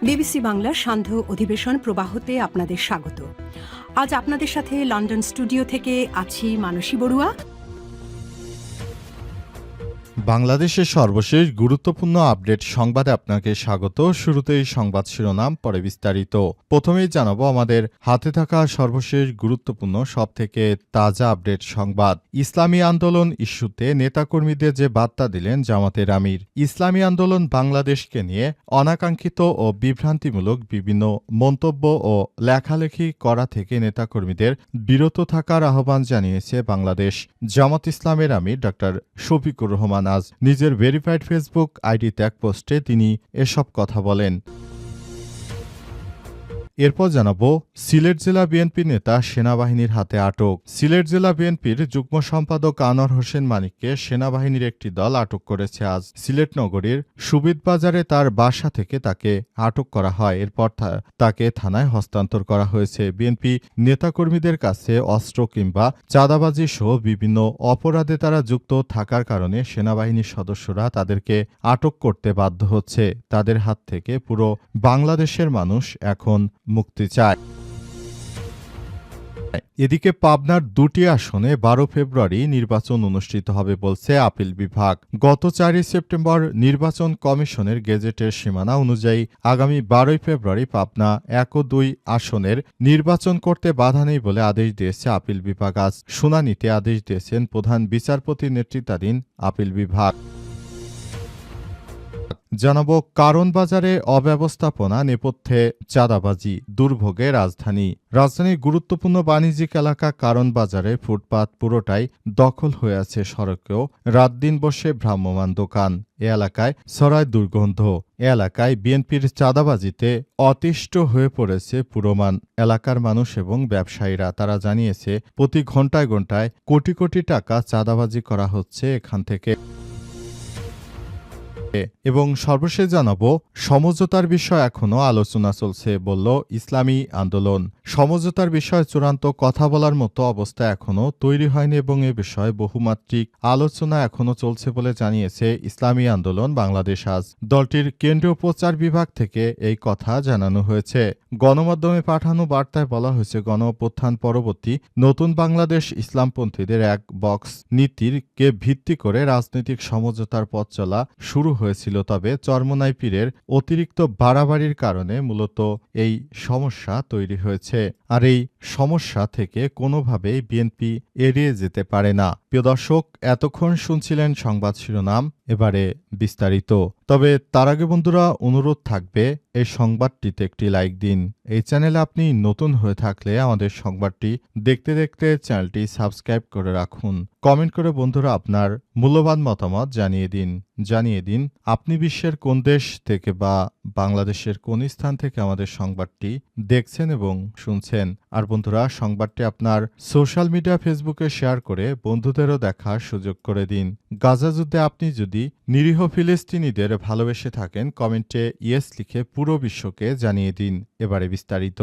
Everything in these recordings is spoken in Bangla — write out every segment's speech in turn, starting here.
বিবিসি বাংলার সান্ধ্য অধিবেশন প্রবাহতে আপনাদের স্বাগত। আজ আপনাদের সাথে লন্ডন স্টুডিও থেকে আছি মানসী বড়ুয়া। বাংলাদেশের সর্বশেষ গুরুত্বপূর্ণ আপডেট সংবাদে আপনাকে স্বাগত। শুরুতেই সংবাদ শিরোনাম, পরে বিস্তারিত। প্রথমেই জানাবো আমাদের হাতে থাকা সর্বশেষ গুরুত্বপূর্ণ সবথেকে তাজা আপডেট সংবাদ। ইসলামী আন্দোলন ইস্যুতে নেতাকর্মীদের যে বার্তা দিলেন জামাতের আমির। ইসলামী আন্দোলন বাংলাদেশকে নিয়ে অনাকাঙ্ক্ষিত ও বিভ্রান্তিমূলক বিভিন্ন মন্তব্য ও লেখালেখি করা থেকে নেতাকর্মীদের বিরত থাকার আহ্বান জানিয়েছে বাংলাদেশ জামাত ইসলামের আমির ড. শফিকুর রহমান। আজ নিজের ভেরিফাইড ফেসবুক আইডিতে এক পোস্টে তিনি এসব কথা বলেন। এরপর জানাবো সিলেট জেলা বিএনপি নেতা সেনাবাহিনীর হাতে আটক। সিলেট জেলা বিএনপির যুগ্ম সম্পাদক আনোয়ার হোসেন মানিককে সেনাবাহিনীর একটি দল আটক করেছে। আজ সিলেট নগরীর সুবিদবাজারে তার বাসা থেকে তাকে আটক করা হয়। এরপর তাকে থানায় হস্তান্তর করা হয়েছে। বিএনপি নেতাকর্মীদের কাছে অস্ত্র কিংবা চাঁদাবাজি সহ বিভিন্ন অপরাধে তারা যুক্ত থাকার কারণে সেনাবাহিনীর সদস্যরা তাদেরকে আটক করতে বাধ্য হচ্ছে। তাদের হাত থেকে পুরো বাংলাদেশের মানুষ এখন মুক্তি চায়। এদিকে পাবনার দুটি আসনে 12 ফেব্রুয়ারি নির্বাচন অনুষ্ঠিত হবে বলছে আপিল বিভাগ। গত 4 সেপ্টেম্বর নির্বাচন কমিশনের গেজেটের সীমানা অনুযায়ী আগামী 12 ফেব্রুয়ারি পাবনা 1 ও 2 আসনের নির্বাচন করতে বাধা নেই বলে আদেশ দিয়েছে আপিল বিভাগ। আজ শুনানিতে আদেশ দিয়েছেন প্রধান বিচারপতি নেতৃত্বাধীন আপিল বিভাগ। জানাবো কারণ বাজারে অব্যবস্থাপনা নেপথ্যে চাঁদাবাজি দুর্ভোগে রাজধানীর গুরুত্বপূর্ণ বাণিজ্যিক এলাকা কারণ বাজারে ফুটপাত পুরোটাই দখল হয়ে আছে। সড়কেও রাত দিন বসে ভ্রাম্যমাণ দোকান। এ এলাকায় ছড়ায় দুর্গন্ধ। এ এলাকায় বিএনপির চাঁদাবাজিতে অতিষ্ঠ হয়ে পড়েছে পুরোমান এলাকার মানুষ এবং ব্যবসায়ীরা। তারা জানিয়েছে প্রতি ঘন্টায় ঘন্টায় কোটি কোটি টাকা চাঁদাবাজি করা হচ্ছে এখান থেকে। এবং সর্বশেষ জানাবো সমঝোতার বিষয় এখনো আলোচনা চলছে বলল ইসলামী আন্দোলন। সমঝোতার বিষয়ে চূড়ান্ত কথা বলার মতো অবস্থা এখনো তৈরি হয়নি এবং এ বিষয়ে বহুমাত্রিক আলোচনা এখনো চলছে বলে জানিয়েছে ইসলামী আন্দোলন বাংলাদেশ। আজ দলটির কেন্দ্রীয় প্রচার বিভাগ থেকে এই কথা জানানো হয়েছে। গণমাধ্যমে পাঠানো বার্তায় বলা হয়েছে গণঅভ্যুত্থান পরবর্তী নতুন বাংলাদেশ ইসলামপন্থীদের এক বক্স নীতিকে ভিত্তি করে রাজনৈতিক সমঝোতার পথ চলা শুরু হয়েছিল। তবে চরমোনাই পীরের অতিরিক্ত বাড়াবাড়ির কারণে মূলত এই সমস্যা তৈরি হয়েছে। আর এই সমস্যা থেকে কোনোভাবেই বিএনপি এড়িয়ে যেতে পারে না। প্রিয় দর্শক, এতক্ষণ শুনছিলেন সংবাদ শিরোনাম, এবারে বিস্তারিত। তবে তার আগে বন্ধুরা অনুরোধ থাকবে এই সংবাদটিতে একটি লাইক দিন। এই চ্যানেলে আপনি নতুন হয়ে থাকলে আমাদের সংবাদটি দেখতে দেখতে চ্যানেলটি সাবস্ক্রাইব করে রাখুন। কমেন্ট করে বন্ধুরা আপনার মূল্যবান মতামত জানিয়ে দিন আপনি বিশ্বের কোন দেশ থেকে বা বাংলাদেশের কোন স্থান থেকে আমাদের সংবাদটি দেখছেন এবং শুনছেন। আর বন্ধুরা সংবাদটি আপনার সোশ্যাল মিডিয়া ফেসবুকে শেয়ার করে বন্ধুদেরও দেখার সুযোগ করে দিন। গাজা যুদ্ধে আপনি যদি নিরীহ ফিলিস্তিনিদের ভালোবেসে থাকেন কমেন্টে ইয়েস লিখে পুরো বিশ্বকে জানিয়ে দিন। এবারে বিস্তারিত।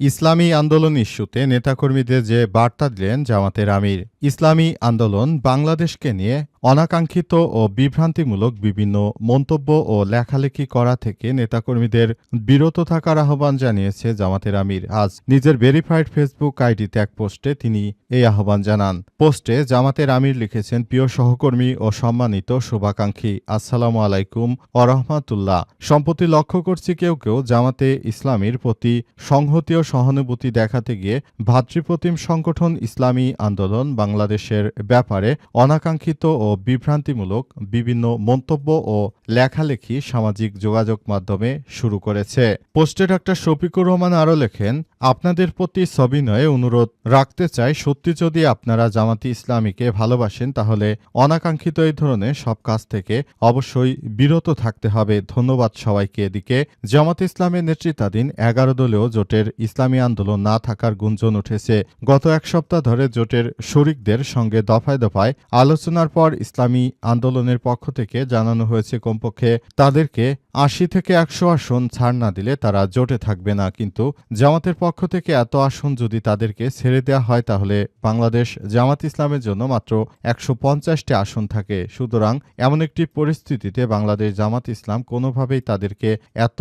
ইসলামী আন্দোলন ইস্যুতে নেতাকর্মীদের যে বার্তা দিলেন জামাতের আমির। ইসলামী আন্দোলন বাংলাদেশকে নিয়ে অনাকাঙ্ক্ষিত ও বিভ্রান্তিমূলক বিভিন্ন মন্তব্য ও লেখালেখি করা থেকে নেতাকর্মীদের বিরত থাকার আহ্বান জানিয়েছে জামাতের আমির। আজ নিজের ভেরিফাইড ফেসবুক আইডিতে এক পোস্টে তিনি এই আহ্বান জানান। পোস্টে জামাতের আমির লিখেছেন, প্রিয় সহকর্মী ও সম্মানিত শুভাকাঙ্ক্ষী, আসসালামু আলাইকুম ওয়া রাহমাতুল্লাহ। সম্প্রতি লক্ষ্য করছি কেউ জামাতে ইসলামীর প্রতি সংহতি ও সহানুভূতি দেখাতে গিয়ে ভ্রাতৃপ্রতিম সংগঠন ইসলামী আন্দোলন বাংলাদেশের ব্যাপারে অনাকাঙ্ক্ষিত ও বিভ্রান্তিমূলক বিভিন্ন মন্তব্য ও লেখালেখি সামাজিক যোগাযোগ মাধ্যমে শুরু করেছে। পোস্টে ড. শফিকুর রহমান আরও লেখেন, আপনাদের প্রতি সবিনয়ে অনুরোধ রাখতে চাই, সত্যি যদি আপনারা জামাতি ইসলামীকে ভালোবাসেন তাহলে অনাকাঙ্ক্ষিত এই ধরনের সব কাজ থেকে অবশ্যই বিরত থাকতে হবে। ধন্যবাদ সবাইকে। এদিকে জামাত ইসলামের নেতৃত্বাধীন 11 দলীয় জোটের ইসলামী আন্দোলন না থাকার গুঞ্জন উঠেছে। গত এক সপ্তাহ ধরে জোটের শরিকদের সঙ্গে দফায় দফায় আলোচনার পর ইসলামী আন্দোলনের পক্ষ থেকে জানানো হয়েছে কমপক্ষে তাদেরকে 80 থেকে 100 আসন ছাড় না দিলে তারা জোটে থাকবে না। কিন্তু জামাতের পক্ষ থেকে এত আসন যদি তাদেরকে ছেড়ে দেওয়া হয় তাহলে বাংলাদেশ জামাত ইসলামের জন্য মাত্র 150টি আসন থাকে। সুতরাং এমন একটি পরিস্থিতিতে বাংলাদেশ জামাত ইসলাম কোনোভাবেই তাদেরকে এত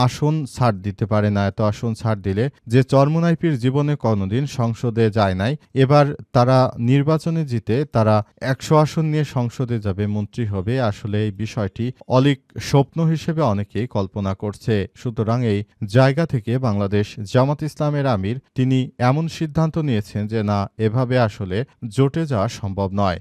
আসন ছাড় দিতে পারে না। এত আসন ছাড় দিলে, যে চরমোনাই পীর জীবনে কোনোদিন সংসদে যায় নাই, এবার তারা নির্বাচনে জিতে তারা 100 আসন নিয়ে সংসদে যাবে, মন্ত্রী হবে, আসলে এই বিষয়টি অলীক স্বপ্ন হিসেবে অনেকেই কল্পনা করছে। সুতরাং এই জায়গা থেকে বাংলাদেশ জামাত ইসলামের আমির তিনি এমন সিদ্ধান্ত নিয়েছেন যে না, এভাবে আসলে জোটে যাওয়া সম্ভব নয়।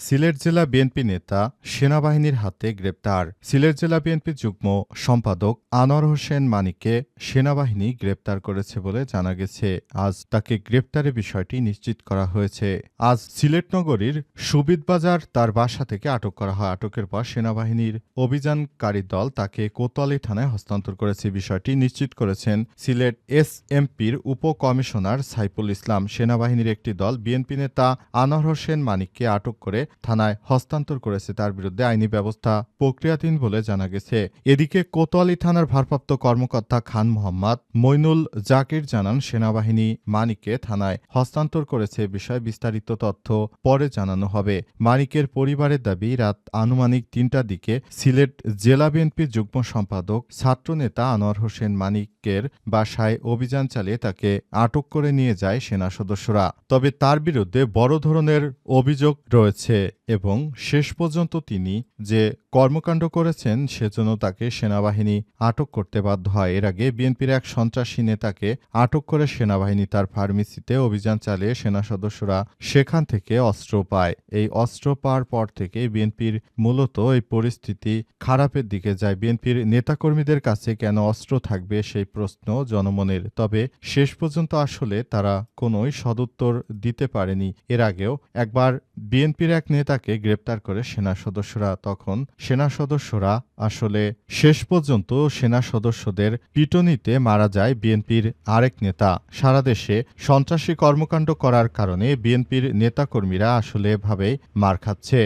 সিলেট জেলা বিএনপি নেতা সেনাবাহিনীর হাতে গ্রেপ্তার। সিলেট জেলা বিএনপির যুগ্ম সম্পাদক আনোয়ার হোসেন মানিককে সেনাবাহিনী গ্রেপ্তার করেছে বলে জানা গেছে। আজ তাকে গ্রেপ্তারের বিষয়টি নিশ্চিত করা হয়েছে। আজ সিলেট নগরীর সুবিদবাজার তার বাসা থেকে আটক করা হয়। আটকের পর সেনাবাহিনীর অভিযানকারী দল তাকে কোতোয়ালি থানায় হস্তান্তর করেছে। বিষয়টি নিশ্চিত করেছেন সিলেট এসএমপির উপকমিশনার সাইফুল ইসলাম। সেনাবাহিনীর একটি দল বিএনপি নেতা আনোয়ার হোসেন মানিককে আটক করে থানায় হস্তান্তর করেছে। তার বিরুদ্ধে আইনি ব্যবস্থা প্রক্রিয়াধীন বলে জানা গেছে। এদিকে কোতোয়ালি থানার ভারপ্রাপ্ত কর্মকর্তা খান মোহাম্মদ মইনুল জাকির জানান, সেনাবাহিনী মানিককে থানায় হস্তান্তর করেছে। বিষয়ে বিস্তারিত তথ্য পরে জানানো হবে। মানিকের পরিবারের দাবি, রাত আনুমানিক ৩টার দিকে সিলেট জেলা বিএনপির যুগ্ম সম্পাদক ছাত্রনেতা আনোয়ার হোসেন মানিকের বাসায় অভিযান চালিয়ে তাকে আটক করে নিয়ে যায় সেনা সদস্যরা। তবে তার বিরুদ্ধে বড় ধরনের অভিযোগ রয়েছে এবং শেষ পর্যন্ত তিনি যে কর্মকাণ্ড করেছেন সেজন্য তাকে সেনাবাহিনী আটক করতে বাধ্য হয়। এর আগে বিএনপির এক সন্ত্রাসী নেতাকে আটক করে সেনাবাহিনী তার ফার্মেসিতে অভিযান চালিয়ে সেনা সদস্যরা সেখান থেকে অস্ত্র পায়। এই অস্ত্র পাওয়ার পর থেকে বিএনপির মূলত এই পরিস্থিতি খারাপের দিকে যায়। বিএনপির নেতাকর্মীদের কাছে কেন অস্ত্র থাকবে সেই প্রশ্ন জনমনের। তবে শেষ পর্যন্ত আসলে তারা কোনোই সদুত্তর দিতে পারেনি। এর আগেও একবার বিএনপির এক নেতাকে গ্রেপ্তার করে সেনা সদস্যরা। তখন সেনা সদস্যরা আসলে শেষ পর্যন্ত সেনা সদস্যদের পিটুনিতে মারা যায় বিএনপির আরেক নেতা। সারা দেশে সন্ত্রাসী কর্মকাণ্ড করার কারণে বিএনপির নেতাকর্মীরা আসলে এভাবেই মার খাচ্ছে।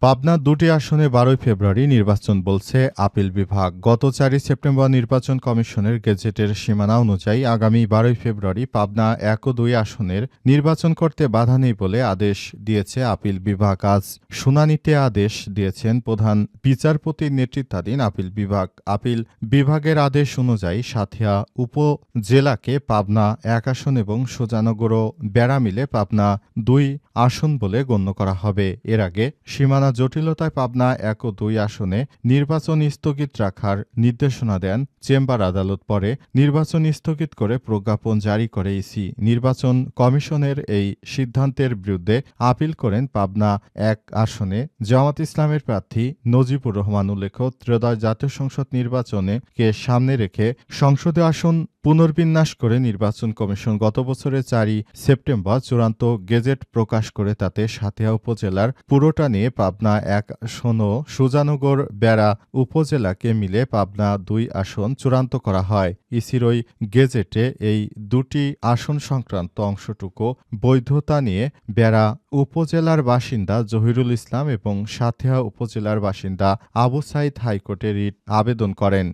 পাবনা ২টি আসনে ১২ ফেব্রুয়ারি নির্বাচন বলছে আপিল বিভাগ। গত ৪ সেপ্টেম্বর নির্বাচন কমিশনের গেজেটের সীমানা অনুযায়ী আগামী ১২ ফেব্রুয়ারি পাবনা ১ ও ২ আসনের নির্বাচন করতে বাধা নেই বলে আদেশ দিয়েছে আপিল বিভাগ। আজ শুনানিতে আদেশ দিয়েছেন প্রধান বিচারপতির নেতৃত্বাধীন আপিল বিভাগ। আপিল বিভাগের আদেশ অনুযায়ী সাঁথিয়া উপজেলাকে পাবনা ১ আসন এবং সুজানগর ও বেড়া মিলে পাবনা ২ আসন বলে গণ্য করা হবে। এর আগে সীমানা জটিলতায় পাবনা ১ ও ২ আসনে নির্বাচন স্থগিত রাখার নির্দেশনা দেন চেম্বার আদালত। পরে নির্বাচন স্থগিত করে প্রজ্ঞাপন জারি করে ইসি। নির্বাচন কমিশনের এই সিদ্ধান্তের বিরুদ্ধে আপিল করেন পাবনা ১ আসনে জামাত ইসলামের প্রার্থী নজিবুর রহমান। উল্লেখ্য, ত্রয়োদশ জাতীয় সংসদ নির্বাচনে কে সামনে রেখে সংসদে আসন পুনর্বিন্যাস করে নির্বাচন কমিশন গত বছরের ৪ সেপ্টেম্বর চূড়ান্ত গেজেট প্রকাশ করে তাতে সাঁথিয়া উপজেলার পুরোটা নিয়ে পাবনা ১ আসন ও সুজানগর বেড়া উপজেলাকে মিলে পাবনা ২ আসন চূড়ান্ত করা হয়। ইসির ওই গেজেটে এই দুটি আসন সংক্রান্ত অংশটুকু বৈধতা নিয়ে বেড়া উপজেলার বাসিন্দা জহিরুল ইসলাম এবং সাঁথিয়া উপজেলার বাসিন্দা আবু সাইদ হাইকোর্টে রিট আবেদন করেন।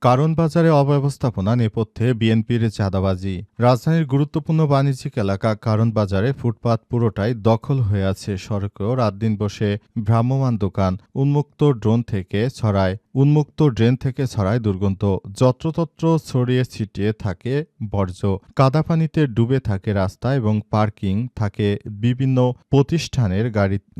কারণ বাজারে অব্যবস্থাপনা নেপথ্যে বিএনপির চাঁদাবাজি। রাজধানীর গুরুত্বপূর্ণ বাণিজ্যিক এলাকা কারণ বাজারে ফুটপাত পুরোটাই দখল হয়ে আছে। সড়কেও রাত দিন বসে ভ্রাম্যমাণ দোকান। উন্মুক্ত ড্রেন থেকে ছড়ায় দুর্গন্ধ। যত্রতত্র ছড়িয়ে ছিটিয়ে থাকে বর্জ্য। কাদা পানিতে ডুবে থাকে রাস্তা এবং পার্কিং থাকে বিভিন্ন প্রতিষ্ঠানের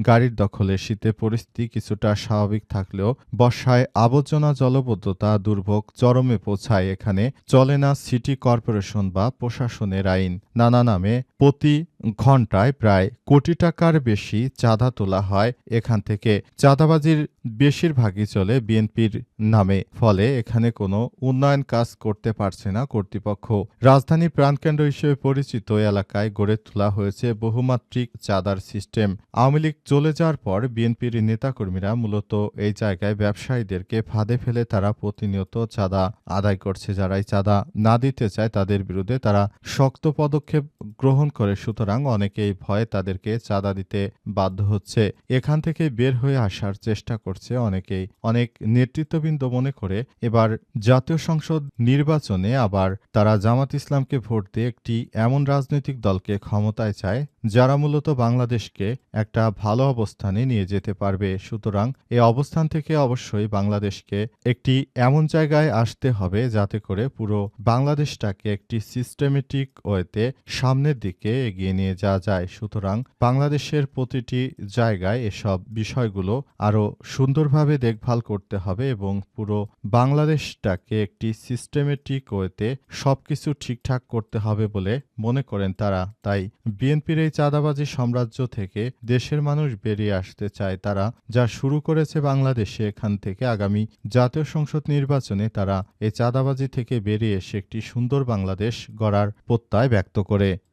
গাড়ির দখলে। শীতে পরিস্থিতি কিছুটা স্বাভাবিক থাকলেও বর্ষায় আবর্জনা জলবদ্ধতা দুর্ভোগ চরমে পৌঁছায়। এখানে চলে না সিটি কর্পোরেশন বা প্রশাসনের আইন। নানা নামে প্রতি ঘণ্টায় প্রায় কোটি টাকার বেশি চাঁদা তোলা হয় এখান থেকে। চাঁদাবাজির বেশিরভাগই চলে বিএনপির নামে। ফলে এখানে কোনো উন্নয়ন কাজ করতে পারছে না কর্তৃপক্ষ। রাজধানীর প্রাণকেন্দ্র হিসেবে পরিচিত এলাকায় গড়ে তোলা হয়েছে বহুমাত্রিক চাঁদার সিস্টেম। আওয়ামী লীগ চলে যাওয়ার পর বিএনপির নেতাকর্মীরা মূলত এই জায়গায় ব্যবসায়ীদেরকে ফাঁদে ফেলে তারা প্রতিনিয়ত চাঁদা আদায় করছে। যারাই চাঁদা না দিতে চায় তাদের বিরুদ্ধে তারা শক্ত পদক্ষেপ গ্রহণ করে। সুতরাং সুতরাং অনেকেই ভয়ে তাদেরকে চাঁদা দিতে বাধ্য হচ্ছে। এখান থেকে বের হয়ে আসার চেষ্টা করছে অনেকেই। অনেক নেতৃত্ববৃন্দ মনে করে এবার জাতীয় সংসদ নির্বাচনে আবার তারা জামাত ইসলামকে ভোট দিয়ে একটি এমন রাজনৈতিক দলকে ক্ষমতায় চায় যারা মূলত বাংলাদেশকে একটা ভালো অবস্থানে নিয়ে যেতে পারবে। সুতরাং এই অবস্থান থেকে অবশ্যই বাংলাদেশকে একটি এমন জায়গায় আসতে হবে যাতে করে পুরো বাংলাদেশটাকে একটি সিস্টেমেটিক ওয়েতে সামনের দিকে এগিয়ে নিয়ে যাওয়া যায়। সুতরাং বাংলাদেশের প্রতিটি জায়গায় এসব বিষয়গুলো আরও সুন্দরভাবে দেখভাল করতে হবে এবং পুরো বাংলাদেশটাকে একটি সিস্টেমেটিক ওয়েতে সবকিছু ঠিকঠাক করতে হবে বলে মনে করেন তারা। তাই বিএনপির এই চাঁদাবাজি সাম্রাজ্য থেকে দেশের মানুষ বেরিয়ে আসতে চায়। তারা যা শুরু করেছে বাংলাদেশে, এখান থেকে আগামী জাতীয় সংসদ নির্বাচনে তারা এই চাঁদাবাজি থেকে বেরিয়ে এসে একটি সুন্দর বাংলাদেশ গড়ার প্রত্যয় ব্যক্ত করে।